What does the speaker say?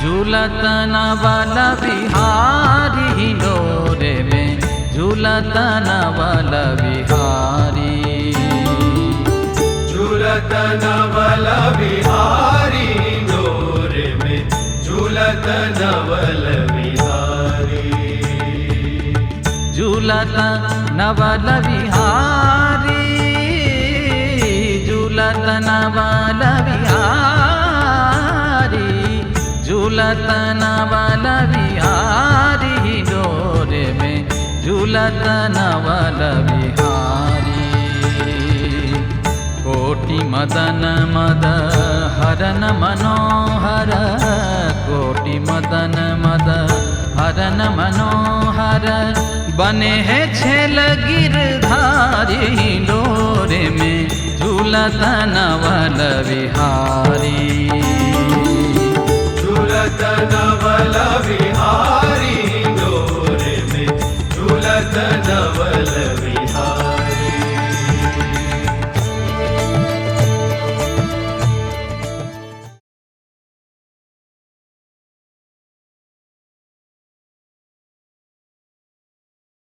झूलत नवल बिहारी डोरे में झूलत नवल बिहारी झूलत नवल बिहारी डोरे में झूलत नवल बिहारी झूलत नवल बिहारी झूलत नवल बिहारी झूलत नवल बिहारी डोरे में झूलत नवल बिहारी कोटि मदन मद हरन मनोहर कोटि मदन मद हरन मनोहर बने है छेल गिरधारी डोरे में झूलत नवल बिहारी।